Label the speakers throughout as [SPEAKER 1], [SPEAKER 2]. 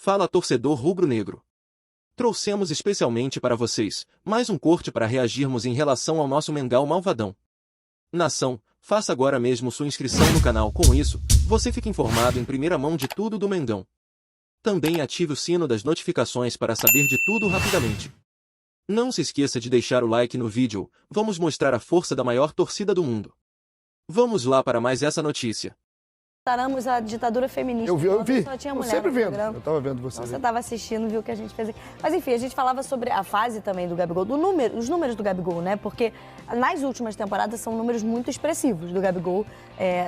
[SPEAKER 1] Fala torcedor rubro-negro. Trouxemos especialmente para vocês mais um corte para reagirmos em relação ao nosso Mengão malvadão. Nação, faça agora mesmo sua inscrição no canal, com isso, você fica informado em primeira mão de tudo do Mengão. Também ative o sino das notificações para saber de tudo rapidamente. Não se esqueça de deixar o like no vídeo, vamos mostrar a força da maior torcida do mundo. Vamos lá para mais essa notícia.
[SPEAKER 2] Paramos a ditadura feminista.
[SPEAKER 3] Eu vi.
[SPEAKER 2] Só tinha
[SPEAKER 3] Eu
[SPEAKER 2] mulher
[SPEAKER 3] sempre
[SPEAKER 2] no
[SPEAKER 3] vendo.
[SPEAKER 2] programa.
[SPEAKER 3] Eu tava vendo você.
[SPEAKER 2] Você estava assistindo, viu o que a gente fez aqui. Mas enfim, a gente falava sobre a fase também do Gabigol, os números do Gabigol, né? Porque nas últimas temporadas são números muito expressivos do Gabigol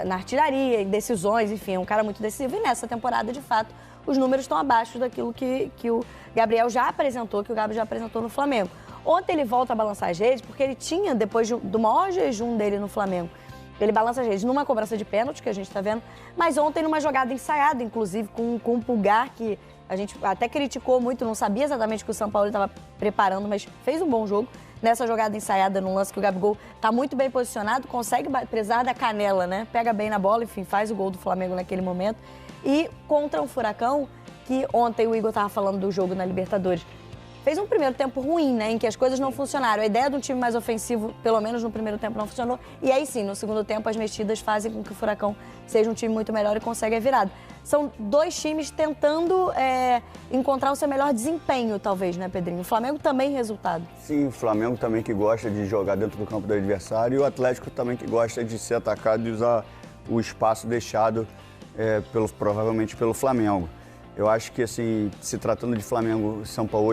[SPEAKER 2] na artilharia, em decisões, enfim, é um cara muito decisivo. E nessa temporada, de fato, os números estão abaixo daquilo que o Gabriel já apresentou, que o Gabi já apresentou no Flamengo. Ontem ele volta a balançar as redes, porque ele tinha, depois do maior jejum dele no Flamengo, ele balança as redes numa cobrança de pênalti, que a gente está vendo, mas ontem numa jogada ensaiada, inclusive, com um Pulgar, que a gente até criticou muito, não sabia exatamente o que o São Paulo estava preparando, mas fez um bom jogo. Nessa jogada ensaiada, num lance que o Gabigol está muito bem posicionado, consegue prezar da canela, né? Pega bem na bola, enfim, faz o gol do Flamengo naquele momento. E contra um Furacão, que ontem o Igor estava falando do jogo na Libertadores, fez um primeiro tempo ruim, né, em que as coisas não funcionaram. A ideia de um time mais ofensivo, pelo menos no primeiro tempo, não funcionou. E aí sim, no segundo tempo, as mexidas fazem com que o Furacão seja um time muito melhor e consegue a virada. São dois times tentando encontrar o seu melhor desempenho, talvez, né, Pedrinho? O Flamengo também resultado.
[SPEAKER 4] Sim, o Flamengo também que gosta de jogar dentro do campo do adversário e o Atlético também que gosta de ser atacado e usar o espaço deixado provavelmente pelo Flamengo. Eu acho que, assim, se tratando de Flamengo, São Paulo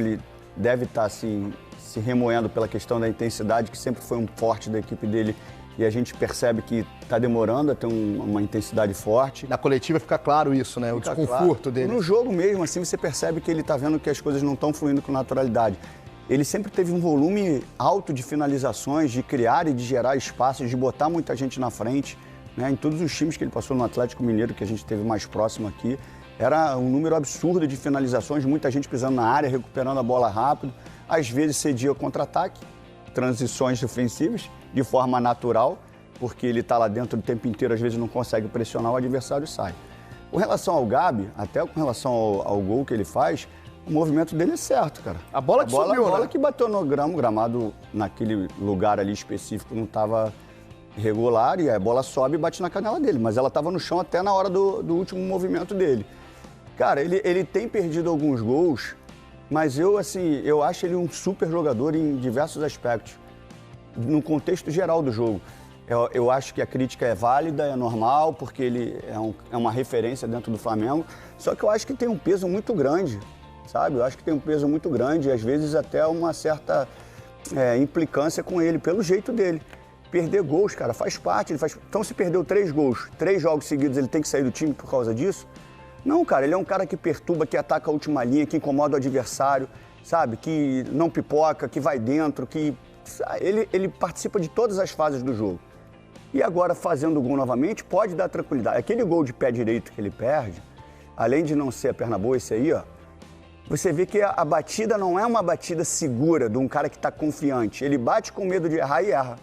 [SPEAKER 4] deve estar assim, se remoendo pela questão da intensidade, que sempre foi um forte da equipe dele. E a gente percebe que está demorando a ter uma intensidade forte.
[SPEAKER 3] Na coletiva fica claro isso, né? O desconforto dele.
[SPEAKER 4] No jogo mesmo, assim, você percebe que ele está vendo que as coisas não estão fluindo com naturalidade. Ele sempre teve um volume alto de finalizações, de criar e de gerar espaços, de botar muita gente na frente, né? Em todos os times que ele passou no Atlético Mineiro, que a gente teve mais próximo aqui, era um número absurdo de finalizações, muita gente pisando na área, recuperando a bola rápido. Às vezes cedia contra-ataque, transições ofensivas, de forma natural, porque ele está lá dentro o tempo inteiro, às vezes não consegue pressionar o adversário e sai. Com relação ao Gabi, até com relação ao gol que ele faz, o movimento dele é certo, cara.
[SPEAKER 3] A bola que subiu,
[SPEAKER 4] a bola
[SPEAKER 3] né?
[SPEAKER 4] que bateu no gramado naquele lugar ali específico não estava regular e a bola sobe e bate na canela dele, mas ela estava no chão até na hora do último movimento dele. Cara, ele tem perdido alguns gols, mas eu acho ele um super jogador em diversos aspectos, no contexto geral do jogo. Eu acho que a crítica é válida, é normal, porque ele é uma referência dentro do Flamengo, só que eu acho que tem um peso muito grande, sabe? Eu acho que tem um peso muito grande e às vezes até uma certa implicância com ele, pelo jeito dele. Perder gols, cara, faz parte. Então, se perdeu 3 gols, 3 jogos seguidos, ele tem que sair do time por causa disso? Não, cara, ele é um cara que perturba, que ataca a última linha, que incomoda o adversário, sabe? Que não pipoca, que vai dentro, que... Ele participa de todas as fases do jogo. E agora, fazendo o gol novamente, pode dar tranquilidade. Aquele gol de pé direito que ele perde, além de não ser a perna boa, esse aí, ó, você vê que a batida não é uma batida segura de um cara que está confiante. Ele bate com medo de errar e erra.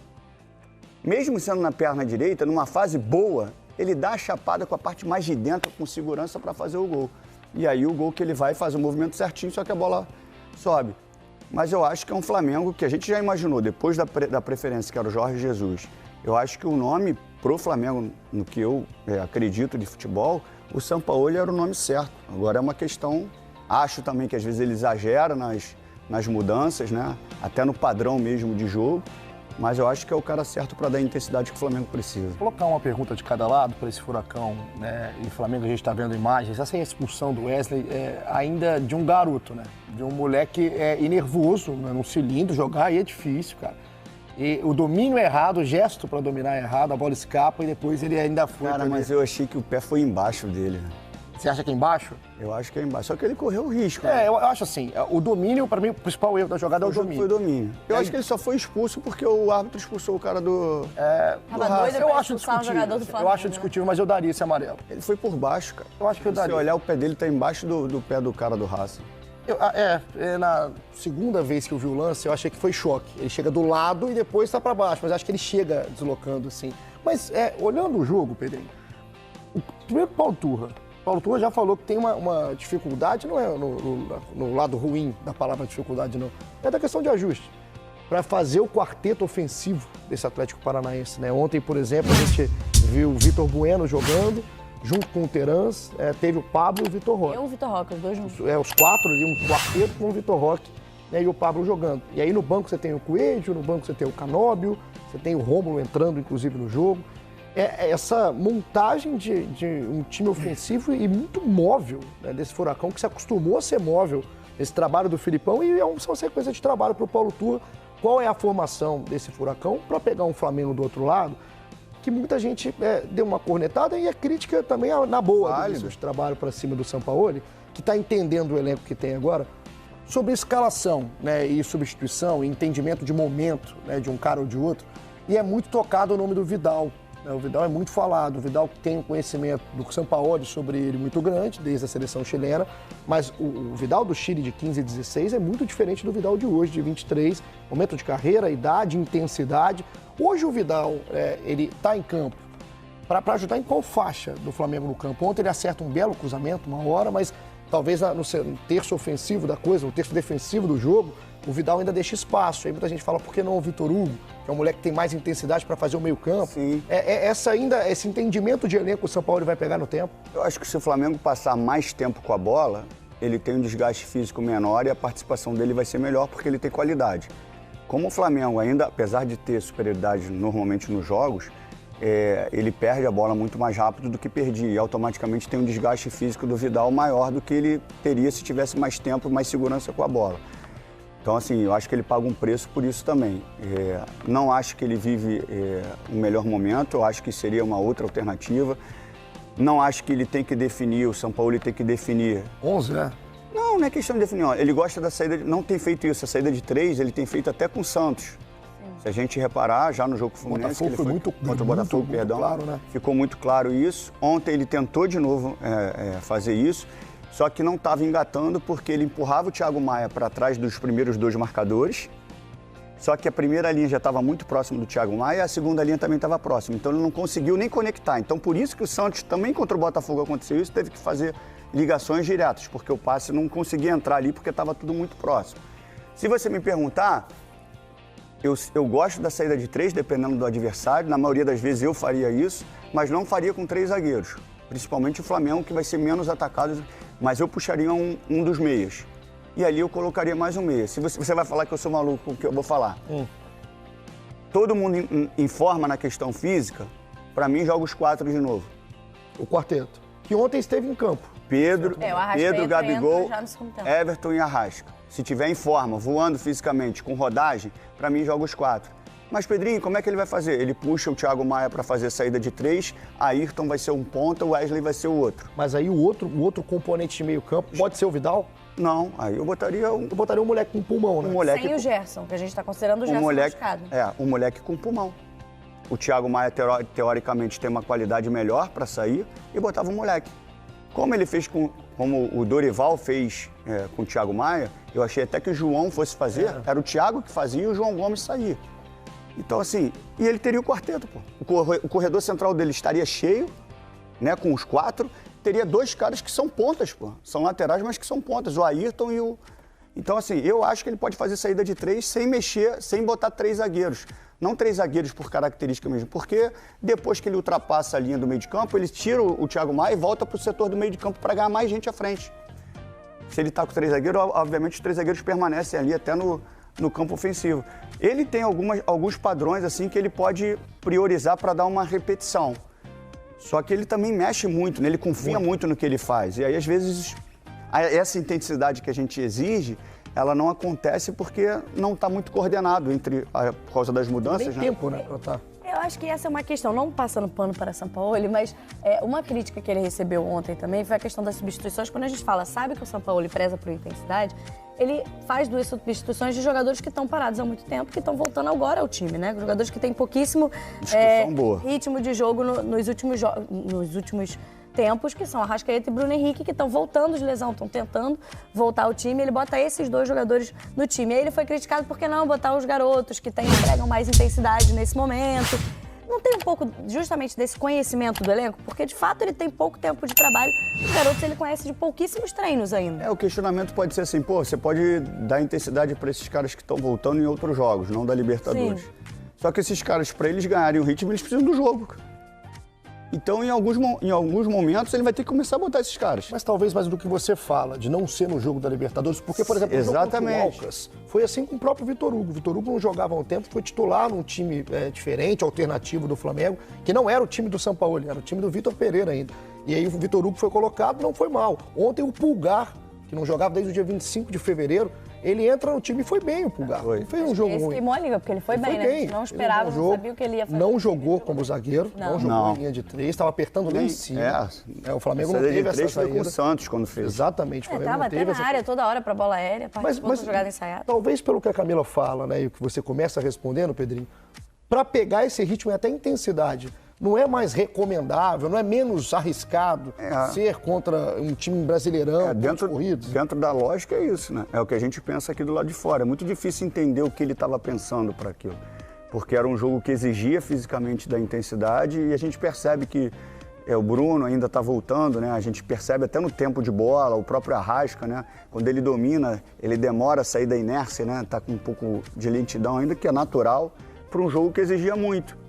[SPEAKER 4] Mesmo sendo na perna direita, numa fase boa, ele dá a chapada com a parte mais de dentro, com segurança, para fazer o gol. E aí o gol que ele vai faz o movimento certinho, só que a bola sobe. Mas eu acho que é um Flamengo que a gente já imaginou, depois da preferência, que era o Jorge Jesus. Eu acho que o nome pro Flamengo, no que eu acredito de futebol, o Sampaoli era o nome certo. Agora é uma questão, acho também que às vezes ele exagera nas mudanças, né? Até no padrão mesmo de jogo. Mas eu acho que é o cara certo para dar a intensidade que o Flamengo precisa.
[SPEAKER 3] Vou colocar uma pergunta de cada lado para esse Furacão, né? E o Flamengo, a gente está vendo imagens. Essa expulsão do Wesley ainda de um garoto, né? De um moleque nervoso, né? Num cilindro, jogar aí é difícil, cara. E o domínio errado, o gesto para dominar errado, a bola escapa e depois ele ainda foi.
[SPEAKER 4] Cara, mas eu achei que o pé foi embaixo dele.
[SPEAKER 3] Você acha que é embaixo?
[SPEAKER 4] Eu acho que é embaixo. Só que ele correu o risco.
[SPEAKER 3] Eu acho assim, o domínio, para mim, o principal erro da jogada é o domínio.
[SPEAKER 4] Foi o domínio. Eu acho que ele só foi expulso porque o árbitro expulsou o cara do
[SPEAKER 2] Doido
[SPEAKER 3] eu
[SPEAKER 2] pra
[SPEAKER 3] acho
[SPEAKER 2] expulsar um jogador do
[SPEAKER 3] discutível.
[SPEAKER 2] Flamengo,
[SPEAKER 3] Eu acho discutível, mas eu daria esse amarelo.
[SPEAKER 4] Ele foi por baixo, cara.
[SPEAKER 3] Eu acho que eu daria.
[SPEAKER 4] Se olhar, o pé dele tá embaixo do pé do cara do Racing.
[SPEAKER 3] Na segunda vez que eu vi o lance, eu achei que foi choque. Ele chega do lado e depois tá para baixo, mas acho que ele chega deslocando assim. Mas olhando o jogo, Pedrinho, o primeiro Paulo Turra Paulo Turra já falou que tem uma dificuldade, não é no lado ruim da palavra dificuldade, não. É da questão de ajuste. Para fazer o quarteto ofensivo desse Atlético Paranaense, né? Ontem, por exemplo, a gente viu o Vitor Bueno jogando, junto com o Terans, teve o Pablo e o Vitor Roque.
[SPEAKER 2] E o Vitor Roque, os dois juntos.
[SPEAKER 3] Os quatro ali, um quarteto com o Vitor Roque, né, e o Pablo jogando. E aí no banco você tem o Coelho, no banco você tem o Canóbio, você tem o Rômulo entrando, inclusive, no jogo. Essa montagem de um time ofensivo e muito móvel, né, desse Furacão, que se acostumou a ser móvel, esse trabalho do Filipão, e são sequência de trabalho para o Paulo Turra. Qual é a formação desse Furacão para pegar um Flamengo do outro lado, que muita gente deu uma cornetada e a crítica também na boa de trabalho para cima do Sampaoli, que está entendendo o elenco que tem agora, sobre escalação, né, e substituição, e entendimento de momento, né, de um cara ou de outro, e é muito tocado o nome do Vidal. O Vidal é muito falado, o Vidal tem um conhecimento do Sampaoli sobre ele muito grande, desde a seleção chilena, mas o Vidal do Chile de 15 e 16 é muito diferente do Vidal de hoje, de 23, momento de carreira, idade, intensidade. Hoje o Vidal, ele está em campo para ajudar em qual faixa do Flamengo no campo? Ontem ele acerta um belo cruzamento, uma hora, mas talvez no terço ofensivo da coisa, no terço defensivo do jogo, o Vidal ainda deixa espaço. Aí muita gente fala, por que não o Vitor Hugo, que é um moleque que tem mais intensidade para fazer o meio-campo? Esse entendimento de elenco o São Paulo vai pegar no tempo?
[SPEAKER 4] Eu acho que se o Flamengo passar mais tempo com a bola, ele tem um desgaste físico menor e a participação dele vai ser melhor porque ele tem qualidade. Como o Flamengo ainda, apesar de ter superioridade normalmente nos jogos, ele perde a bola muito mais rápido do que perdia e automaticamente tem um desgaste físico do Vidal maior do que ele teria se tivesse mais tempo, mais segurança com a bola. Então, assim, eu acho que ele paga um preço por isso também. Não acho que ele vive um melhor momento, eu acho que seria uma outra alternativa. Não acho que ele tem que definir, o São Paulo tem que definir...
[SPEAKER 3] 11, né?
[SPEAKER 4] Não é questão de definir. Ele gosta da saída, não tem feito isso, a saída de 3, ele tem feito até com o Santos. Sim. Se a gente reparar, já no jogo Fluminense,
[SPEAKER 3] que ele foi muito contra o Botafogo, perdão,
[SPEAKER 4] claro, né? Ficou muito claro isso. Ontem ele tentou de novo fazer isso. Só que não estava engatando porque ele empurrava o Thiago Maia para trás dos primeiros 2 marcadores. Só que a primeira linha já estava muito próxima do Thiago Maia e a segunda linha também estava próxima. Então ele não conseguiu nem conectar. Então por isso que o Santos também contra o Botafogo aconteceu isso, teve que fazer ligações diretas, porque o passe não conseguia entrar ali porque estava tudo muito próximo. Se você me perguntar, eu gosto da saída de 3, dependendo do adversário. Na maioria das vezes eu faria isso, mas não faria com 3 zagueiros. Principalmente o Flamengo, que vai ser menos atacado. Mas eu puxaria um dos meias. E ali eu colocaria mais um meia. Se você vai falar que eu sou maluco, o que eu vou falar? Todo mundo informa na questão física, para mim joga os 4 de novo.
[SPEAKER 3] O quarteto. Que ontem esteve em campo.
[SPEAKER 4] Pedro, Gabigol, Everton e Arrasca. Se tiver em forma, voando fisicamente, com rodagem, para mim joga os 4. Mas, Pedrinho, como é que ele vai fazer? Ele puxa o Thiago Maia para fazer a saída de 3, Ayrton vai ser um ponta, o Wesley vai ser o outro.
[SPEAKER 3] Mas aí o outro componente de meio campo pode ser o Vidal?
[SPEAKER 4] Não, aí eu botaria um
[SPEAKER 3] moleque com pulmão, né?
[SPEAKER 2] Sem o Gerson, que a gente está considerando o Gerson machucado.
[SPEAKER 4] Um moleque com pulmão. O Thiago Maia, teoricamente, tem uma qualidade melhor para sair e botava um moleque. Como ele fez como o Dorival fez com o Thiago Maia, eu achei até que o João fosse fazer, era o Thiago que fazia e o João Gomes saía. Então, assim, e ele teria o quarteto, pô. O corredor central dele estaria cheio, né, com os 4. Teria 2 caras que são pontas, pô. São laterais, mas que são pontas, o Ayrton e o... Então, assim, eu acho que ele pode fazer saída de 3 sem mexer, sem botar 3 zagueiros. Não 3 zagueiros por característica mesmo, porque depois que ele ultrapassa a linha do meio de campo, ele tira o Thiago Maia e volta para o setor do meio de campo para ganhar mais gente à frente. Se ele está com 3 zagueiros, obviamente os 3 zagueiros permanecem ali até no campo ofensivo. Ele tem alguns padrões assim que ele pode priorizar para dar uma repetição. Só que ele também mexe muito, né? Ele confia muito no que ele faz. E aí, às vezes, essa intensidade que a gente exige, ela não acontece porque não está muito coordenado por causa das mudanças.
[SPEAKER 3] Tem tempo, né?
[SPEAKER 2] Eu acho que essa é uma questão, não passando pano para São Paulo, mas uma crítica que ele recebeu ontem também foi a questão das substituições. Quando a gente fala, sabe que o São Paulo preza por intensidade, ele faz 2 substituições de jogadores que estão parados há muito tempo, que estão voltando agora ao time, né? Jogadores que têm pouquíssimo ritmo de jogo nos últimos tempos, que são Arrascaeta e Bruno Henrique, que estão voltando de lesão, estão tentando voltar ao time. Ele bota esses 2 jogadores no time. E aí ele foi criticado por que não botar os garotos que entregam mais intensidade nesse momento. Não tem um pouco justamente desse conhecimento do elenco? Porque, de fato, ele tem pouco tempo de trabalho. Os garotos ele conhece de pouquíssimos treinos ainda.
[SPEAKER 4] O questionamento pode ser assim, pô, você pode dar intensidade para esses caras que estão voltando em outros jogos, não da Libertadores.
[SPEAKER 2] Sim.
[SPEAKER 4] Só que esses caras, para eles ganharem o ritmo, eles precisam do jogo, cara. Então, em alguns momentos, ele vai ter que começar a botar esses caras.
[SPEAKER 3] Mas talvez mais do que você fala, de não ser no jogo da Libertadores, porque, por exemplo, o jogo contra o Alcas foi assim com o próprio Vitor Hugo. O Vitor Hugo não jogava há um tempo, foi titular num time diferente, alternativo do Flamengo, que não era o time do Sampaoli, era o time do Vitor Pereira ainda. E aí o Vitor Hugo foi colocado, não foi mal. Ontem o Pulgar, que não jogava desde o dia 25 de fevereiro, ele entra no time e foi bem o Pulgar. Não fez um jogo ruim.
[SPEAKER 2] Queimou a língua, porque ele foi bem, né? A gente não esperava, não sabia o que ele ia fazer.
[SPEAKER 3] Não jogou como zagueiro, não jogou em linha de 3, estava apertando lá em cima. O Flamengo não teve essa saída.
[SPEAKER 4] Foi com o Santos quando fez.
[SPEAKER 3] Exatamente.
[SPEAKER 2] Estava até na área toda hora para bola aérea, participou da jogada ensaiada.
[SPEAKER 3] Talvez pelo que a Camila fala, né, e o que você começa respondendo, Pedrinho, para pegar esse ritmo e até intensidade, não é mais recomendável, não é menos arriscado ser contra um time brasileirão, corridos?
[SPEAKER 4] Dentro da lógica é isso, né? É o que a gente pensa aqui do lado de fora. É muito difícil entender o que ele estava pensando para aquilo. Porque era um jogo que exigia fisicamente da intensidade e a gente percebe que o Bruno ainda está voltando, né? A gente percebe até no tempo de bola, o próprio Arrasca, né? Quando ele domina, ele demora a sair da inércia, né? Tá com um pouco de lentidão ainda, que é natural, para um jogo que exigia muito.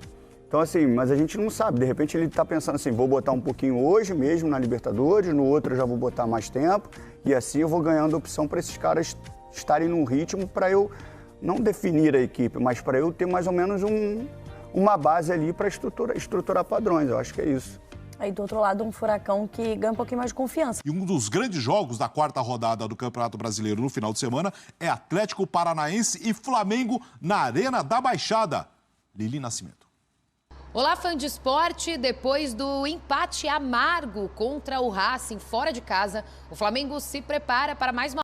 [SPEAKER 4] Então, assim, mas a gente não sabe. De repente ele está pensando assim, vou botar um pouquinho hoje mesmo na Libertadores, no outro eu já vou botar mais tempo, e assim eu vou ganhando opção para esses caras estarem num ritmo para eu não definir a equipe, mas para eu ter mais ou menos uma base ali para estruturar padrões. Eu acho que é isso.
[SPEAKER 2] Aí, do outro lado, um Furacão que ganha um pouquinho mais de confiança.
[SPEAKER 5] E um dos grandes jogos da quarta rodada do Campeonato Brasileiro no final de semana é Atlético Paranaense e Flamengo na Arena da Baixada. Lili Nascimento.
[SPEAKER 6] Olá, fã de esporte. Depois do empate amargo contra o Racing fora de casa, o Flamengo se prepara para mais uma